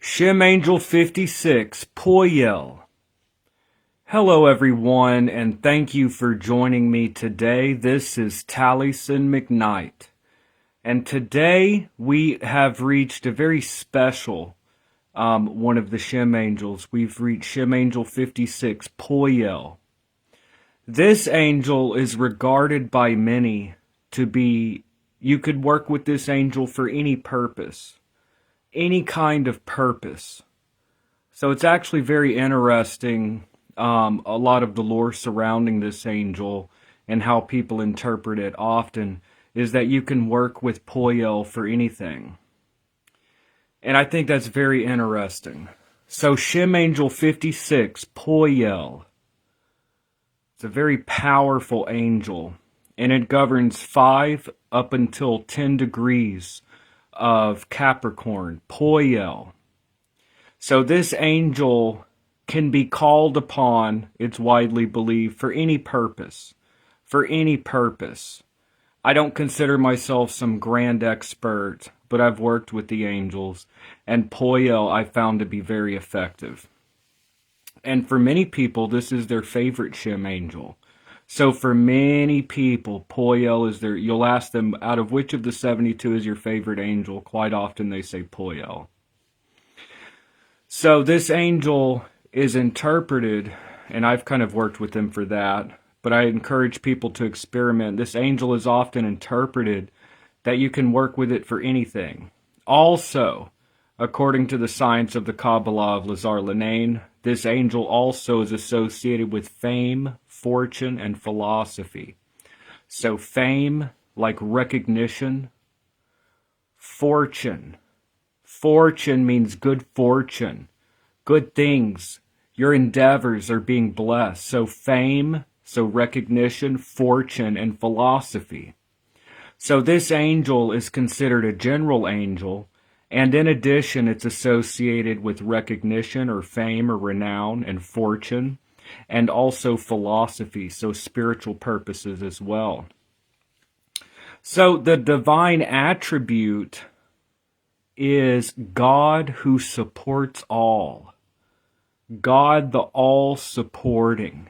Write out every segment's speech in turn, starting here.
Shem Angel 56, Poiel. Hello everyone, and thank you for joining me today. This is Taliesin McKnight. And today we have reached a very special one of the Shem Angels. We've reached Shem Angel 56, Poiel. This angel is regarded by many to be, you could work with this angel for any purpose. Any kind of purpose. So it's actually very interesting, a lot of the lore surrounding this angel and how people interpret it often is that you can work with Poiel for anything. And I think that's very interesting. So Shem Angel 56, Poiel. It's a very powerful angel, and it governs 5 up until 10 degrees of Capricorn, Poiel. So this angel can be called upon, it's widely believed, for any purpose. For any purpose. I don't consider myself some grand expert, but I've worked with the angels, and Poiel I found to be very effective. And for many people, this is their favorite Shem angel. So for many people, Poiel is their, you'll ask them, out of which of the 72 is your favorite angel? Quite often they say Poiel. So this angel is interpreted, and I've kind of worked with them for that, but I encourage people to experiment. This angel is often interpreted that you can work with it for anything. Also, according to the science of the Kabbalah of Lazare Lenain, this angel also is associated with fame, fortune, and philosophy. So fame, like recognition. Fortune. Fortune means good fortune. Good things. Your endeavors are being blessed. So fame, so recognition, fortune, and philosophy. So this angel is considered a general angel, and in addition, it's associated with recognition or fame or renown and fortune, and also philosophy, so spiritual purposes as well. So the divine attribute is God who supports all. God the all-supporting.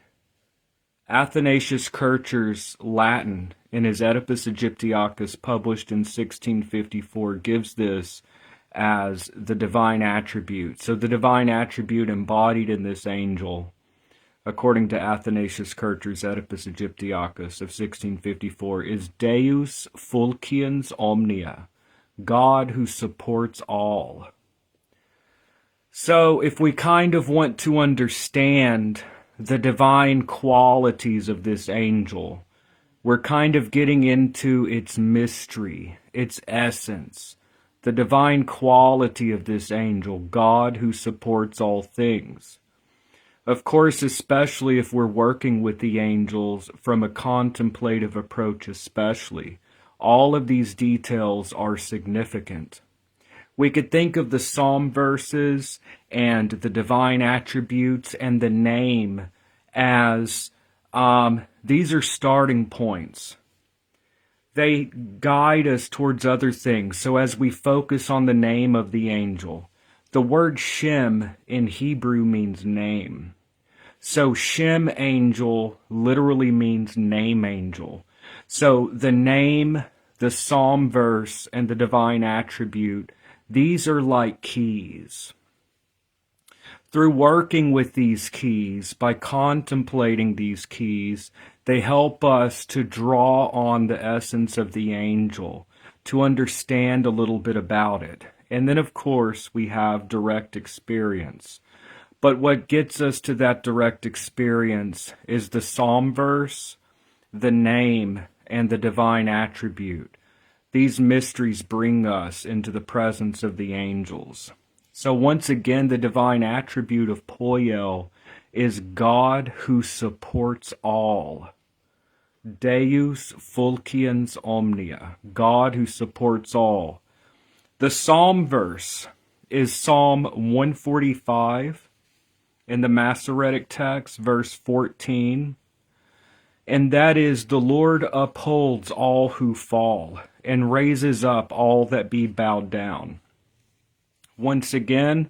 Athanasius Kircher's Latin in his Oedipus Egyptiacus, published in 1654, gives this as the divine attribute. So the divine attribute embodied in this angel, according to Athanasius Kircher's Oedipus Egyptiacus of 1654, is Deus Fulciens Omnia, God who supports all. So if we kind of want to understand the divine qualities of this angel, we're kind of getting into its mystery, its essence, the divine quality of this angel, God who supports all things. Of course, especially if we're working with the angels from a contemplative approach especially, all of these details are significant. We could think of the psalm verses and the divine attributes and the name as these are starting points. They guide us towards other things. So as we focus on the name of the angel, the word Shem in Hebrew means name. So Shem angel literally means name angel. So the name, the psalm verse, and the divine attribute, these are like keys. Through working with these keys, by contemplating these keys, they help us to draw on the essence of the angel, to understand a little bit about it. And then, of course, we have direct experience. But what gets us to that direct experience is the psalm verse, the name, and the divine attribute. These mysteries bring us into the presence of the angels. So once again, the divine attribute of Poiel is God who supports all. Deus Fulciens Omnia, God who supports all. The psalm verse is Psalm 145 in the Masoretic text, verse 14. And that is, the Lord upholds all who fall, and raises up all that be bowed down. Once again,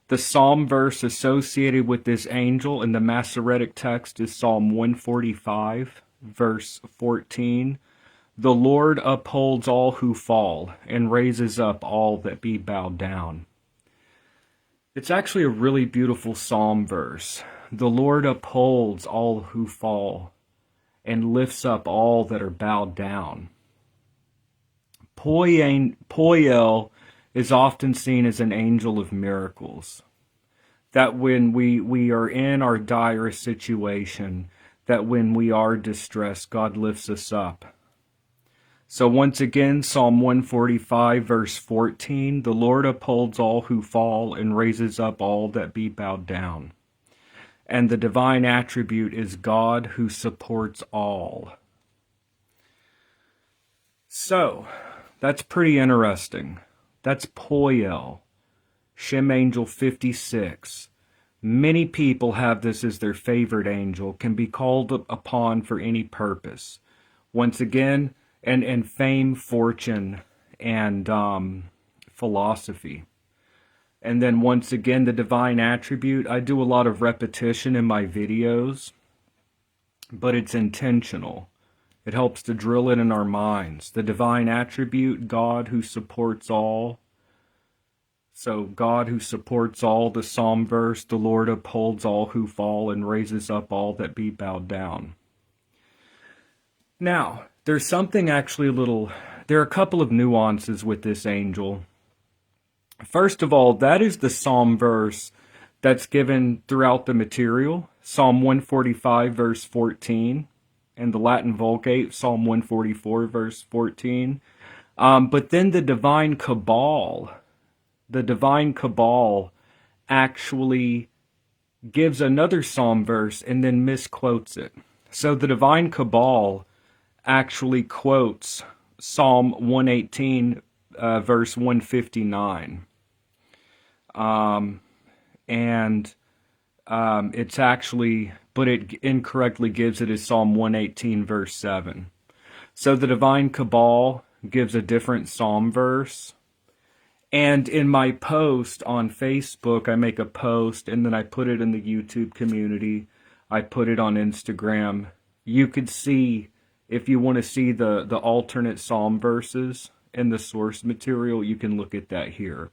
the psalm verse associated with this angel in the Masoretic text is Psalm 145, verse 14. The Lord upholds all who fall and raises up all that be bowed down. It's actually a really beautiful psalm verse. The Lord upholds all who fall and lifts up all that are bowed down. Poiel is often seen as an angel of miracles. That when we are in our direst situation, that when we are distressed, God lifts us up. So once again, Psalm 145, verse 14, the Lord upholds all who fall and raises up all that be bowed down. And the divine attribute is God who supports all. So, that's pretty interesting. That's Poiel, Shem Angel 56. Many people have this as their favorite angel, can be called upon for any purpose. Once again, and fame, fortune, and philosophy. And then once again, the divine attribute. I do a lot of repetition in my videos, but it's intentional. It helps to drill it in our minds. The divine attribute, God who supports all. So God who supports all, the psalm verse, the Lord upholds all who fall and raises up all that be bowed down. Now, there's something actually there are a couple of nuances with this angel. First of all, that is the psalm verse that's given throughout the material. Psalm 145, verse 14. And the Latin Vulgate, Psalm 144, verse 14. But then the divine Kabbalah actually gives another psalm verse and then misquotes it. So the divine Kabbalah actually quotes Psalm 118, verse 159. It's actually, but it incorrectly gives it as Psalm 118, verse 7. So the divine Kabbalah gives a different psalm verse. And in my post on Facebook, I make a post and then I put it in the YouTube community. I put it on Instagram. You could see, if you want to see the alternate psalm verses in the source material, you can look at that here.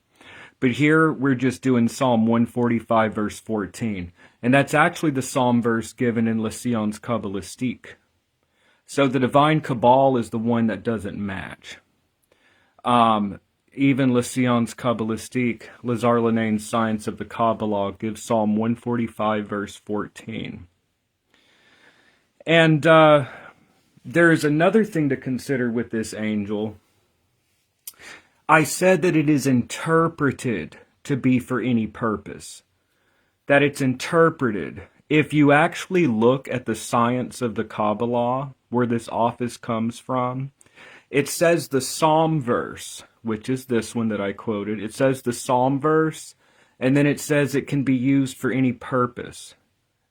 But here we're just doing Psalm 145, verse 14. And that's actually the psalm verse given in Lenain's Kabbalistique. So the divine Kabbalah is the one that doesn't match. Even Lenain's Kabbalistique, Lazare Lenain's Science of the Kabbalah, gives Psalm 145, verse 14. And there is another thing to consider with this angel. I said that it is interpreted to be for any purpose. That it's interpreted. If you actually look at the Science of the Kabbalah, where this office comes from, it says the psalm verse, which is this one that I quoted. It says the psalm verse, and then it says it can be used for any purpose.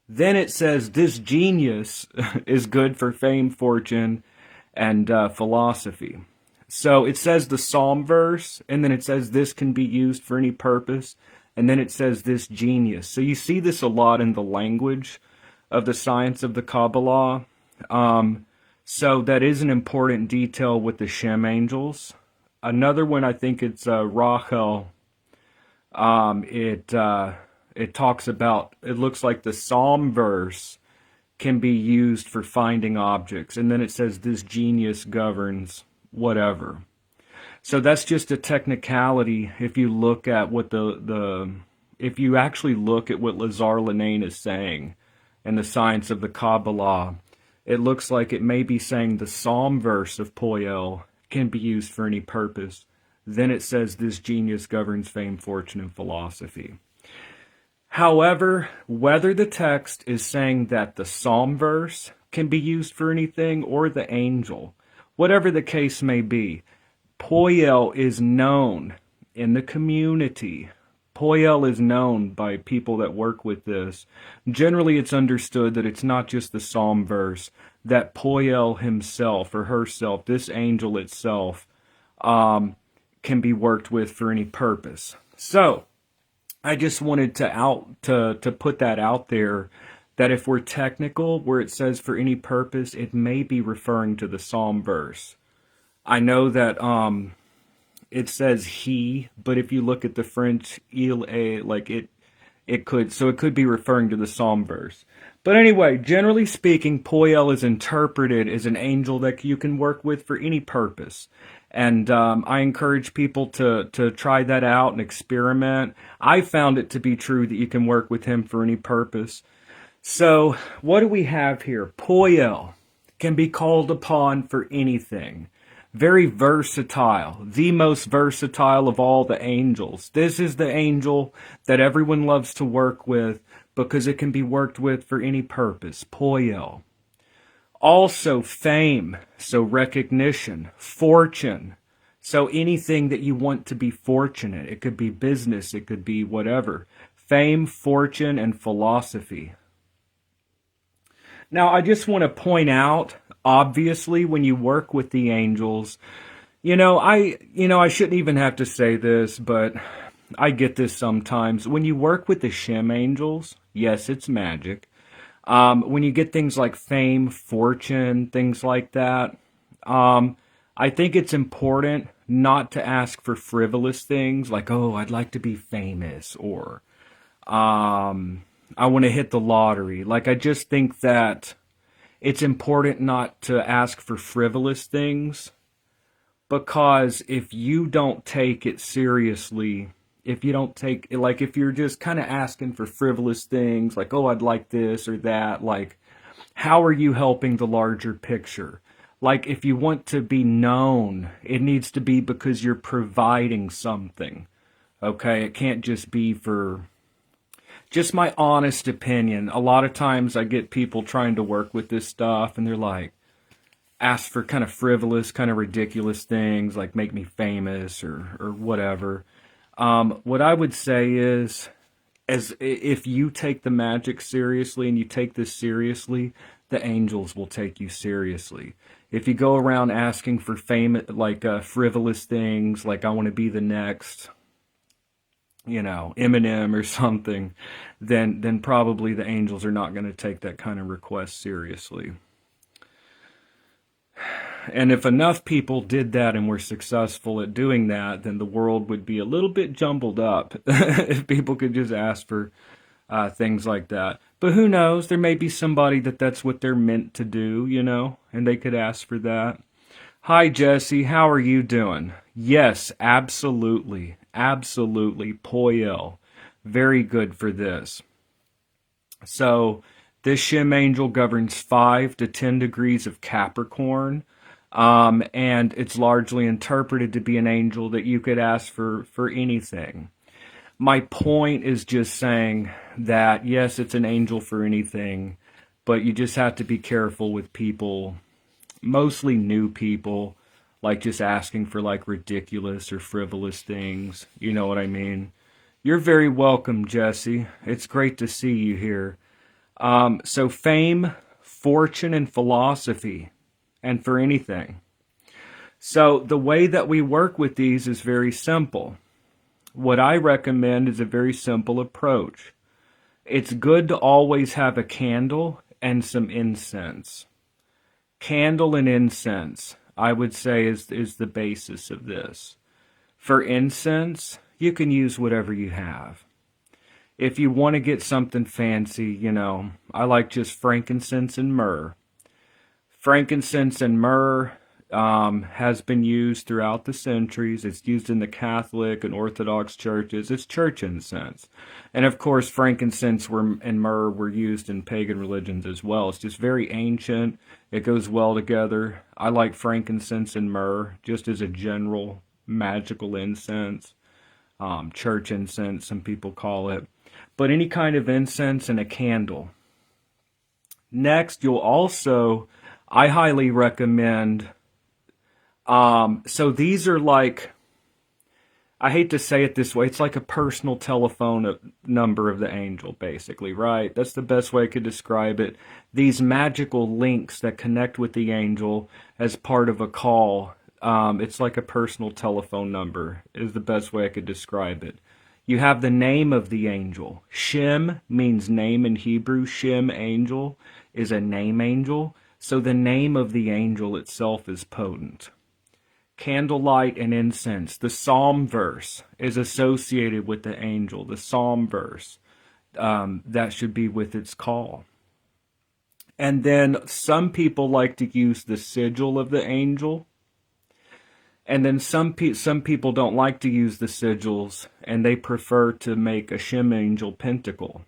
Then it says this genius is good for fame, fortune, and philosophy. So it says the psalm verse, and then it says this can be used for any purpose, and then it says this genius. So you see this a lot in the language of the Science of the Kabbalah. So that is an important detail with the Shem angels. Another one, I think it's Rachel. It talks about, it looks like the psalm verse can be used for finding objects, and then it says this genius governs whatever. So that's just a technicality. If you look at what if you actually look at what Lazare Lenain is saying in the Science of the Kabbalah, it looks like it may be saying the psalm verse of Poel can be used for any purpose. Then it says this genius governs fame, fortune, and philosophy. However, whether the text is saying that the psalm verse can be used for anything or the angel, whatever the case may be, Poiel is known in the community. Poiel is known by people that work with this. Generally, it's understood that it's not just the psalm verse, that Poiel himself or herself, this angel itself, can be worked with for any purpose. So I just wanted to put that out there, that if we're technical, where it says for any purpose, it may be referring to the Psalm verse. I know that it says he, but if you look at the French il est, like it could be referring to the Psalm verse. But anyway, generally speaking, Poiel is interpreted as an angel that you can work with for any purpose. And I encourage people to try that out and experiment. I found it to be true that you can work with him for any purpose. So what do we have here? Poiel can be called upon for anything. Very versatile, the most versatile of all the angels. This is the angel that everyone loves to work with because it can be worked with for any purpose. Poiel. Also fame, so recognition, fortune, so anything that you want to be fortunate. It could be business, it could be whatever. Fame, fortune, and philosophy. Now, I just want to point out, obviously, when you work with the angels, I shouldn't even have to say this, but I get this sometimes. When you work with the Shem angels, yes, it's magic. When you get things like fame, fortune, things like that, I think it's important not to ask for frivolous things like, oh, I'd like to be famous, or I want to hit the lottery. Like, I just think that it's important not to ask for frivolous things, because if you don't take it seriously, if you're just kind of asking for frivolous things, like, oh, I'd like this or that, like, how are you helping the larger picture? Like, if you want to be known, it needs to be because you're providing something, okay? It can't just be for... Just my honest opinion. A lot of times I get people trying to work with this stuff, and they're like, ask for kind of frivolous, kind of ridiculous things, like make me famous or whatever. What I would say is, if you take the magic seriously and you take this seriously, the angels will take you seriously. If you go around asking for fame, like frivolous things, like I want to be the next, Eminem or something, then probably the angels are not going to take that kind of request seriously. And if enough people did that and were successful at doing that, then the world would be a little bit jumbled up if people could just ask for things like that. But who knows? There may be somebody that's what they're meant to do, and they could ask for that. Hi, Jesse. How are you doing? Yes, absolutely. Absolutely. Poiel. Very good for this. So, this Shem angel governs 5 to 10 degrees of Capricorn. And it's largely interpreted to be an angel that you could ask for anything. My point is just saying that, yes, it's an angel for anything, but you just have to be careful with people, mostly new people, like just asking for like ridiculous or frivolous things. You know what I mean? You're very welcome, Jesse. It's great to see you here. So fame, fortune, and philosophy, and for anything. So the way that we work with these is very simple. What I recommend is a very simple approach. It's good to always have a candle and some incense. Candle and incense, I would say, is the basis of this. For incense, you can use whatever you have. If you want to get something fancy, I like just frankincense and myrrh. Frankincense and myrrh has been used throughout the centuries. It's used in the Catholic and Orthodox churches. It's church incense. And of course, frankincense and myrrh were used in pagan religions as well. It's just very ancient. It goes well together. I like frankincense and myrrh just as a general magical incense. Church incense, some people call it. But any kind of incense and a candle. Next, I highly recommend, so these are like, I hate to say it this way, it's like a personal telephone number of the angel, basically, right? That's the best way I could describe it. These magical links that connect with the angel as part of a call, It's like a personal telephone number, is the best way I could describe it. You have the name of the angel. Shem means name in Hebrew. Shem, angel, is a name angel. So the name of the angel itself is potent. Candlelight and incense. The psalm verse is associated with the angel. The psalm verse, that should be with its call. And then some people like to use the sigil of the angel. And then some people don't like to use the sigils, and they prefer to make a Shem angel pentacle.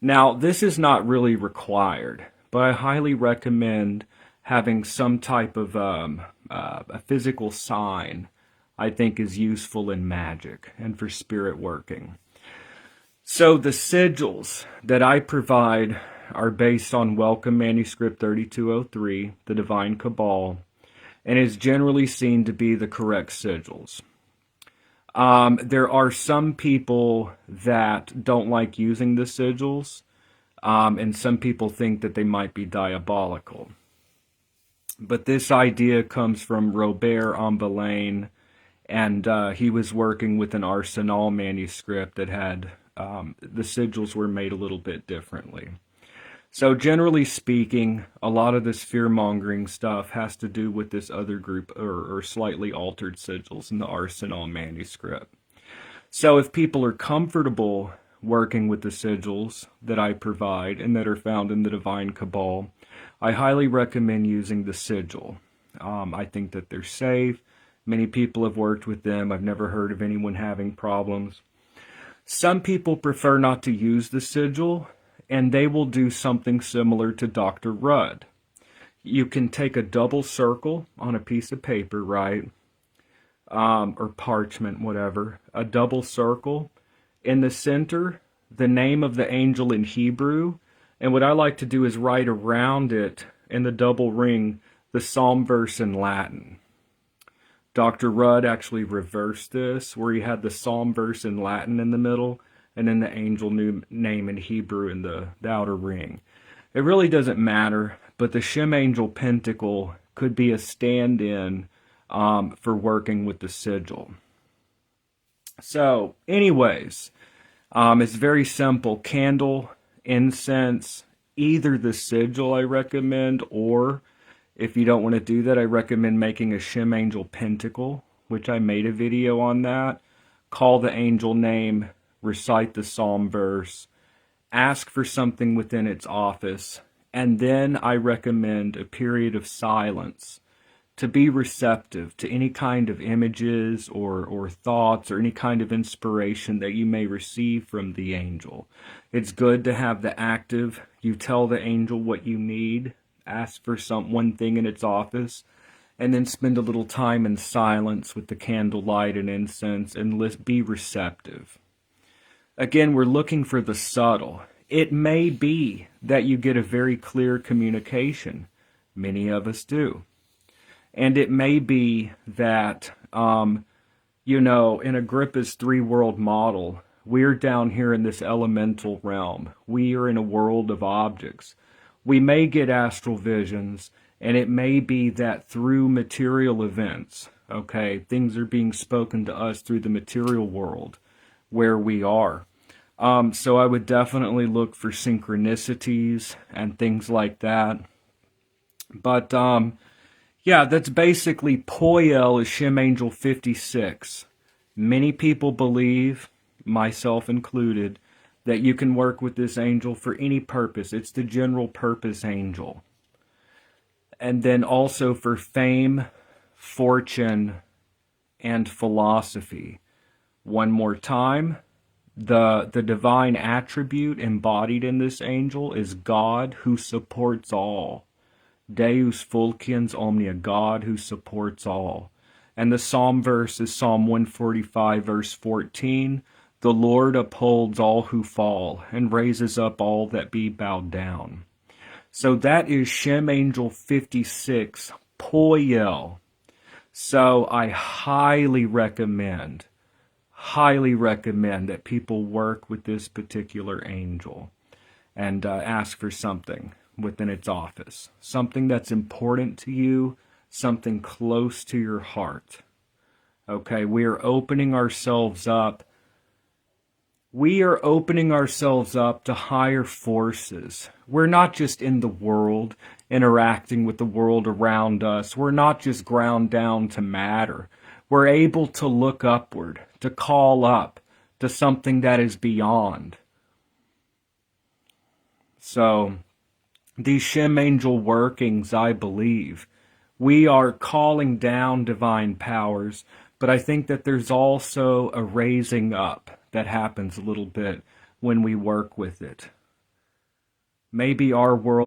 Now, this is not really required, but I highly recommend having some type of a physical sign. I think is useful in magic and for spirit working. So the sigils that I provide are based on Welcome Manuscript 3203, the Divine Cabal, and is generally seen to be the correct sigils. There are some people that don't like using the sigils, and some people think that they might be diabolical. But this idea comes from Robert Ambelain, and he was working with an Arsenal manuscript that had, the sigils were made a little bit differently. So generally speaking, a lot of this fear-mongering stuff has to do with this other group or slightly altered sigils in the Arsenal manuscript. So if people are comfortable working with the sigils that I provide and that are found in the Divine Cabal, I highly recommend using the sigil. I think that they're safe. Many people have worked with them. I've never heard of anyone having problems. Some people prefer not to use the sigil, and they will do something similar to Dr. Rudd. You can take a double circle on a piece of paper, right? Or parchment, whatever. A double circle. In the center, the name of the angel in Hebrew. And what I like to do is write around it in the double ring the psalm verse in Latin. Dr. Rudd actually reversed this, where he had the psalm verse in Latin in the middle, and then the angel name in Hebrew in the outer ring. It really doesn't matter, but the Shem angel pentacle could be a stand-in for working with the sigil. So, anyways, it's very simple. Candle, incense, either the sigil I recommend, or if you don't want to do that, I recommend making a Shem angel pentacle, which I made a video on that. Call the angel name, recite the psalm verse, ask for something within its office, and then I recommend a period of silence to be receptive to any kind of images or thoughts or any kind of inspiration that you may receive from the angel. It's good to have the active, you tell the angel what you need, ask for one thing in its office, and then spend a little time in silence with the candlelight and incense and be receptive. Again, we're looking for the subtle. It may be that you get a very clear communication. Many of us do. And it may be that, in Agrippa's three-world model, we're down here in this elemental realm. We are in a world of objects. We may get astral visions, and it may be that through material events, things are being spoken to us through the material world where we are. So I would definitely look for synchronicities and things like that. But, that's basically Poiel is Shem Angel 56. Many people believe, myself included, that you can work with this angel for any purpose. It's the general purpose angel. And then also for fame, fortune, and philosophy. One more time, the divine attribute embodied in this angel is God who supports all. Deus fulgens omnia, God who supports all. And the psalm verse is Psalm 145, verse 14. The Lord upholds all who fall and raises up all that be bowed down. So that is Shem Angel 56, Poiel. So I highly recommend that people work with this particular angel and ask for something within its office. Something that's important to you, something close to your heart. Okay, we are opening ourselves up. We are opening ourselves up to higher forces. We're not just in the world, interacting with the world around us. We're not just ground down to matter. We're able to look upward, to call up to something that is beyond. So, these Shem angel workings, I believe, we are calling down divine powers, but I think that there's also a raising up that happens a little bit when we work with it. Maybe our world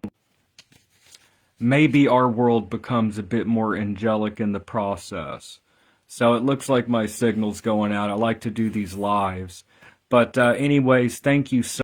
becomes a bit more angelic in the process. So it looks like my signal's going out. I like to do these lives. But anyways, thank you so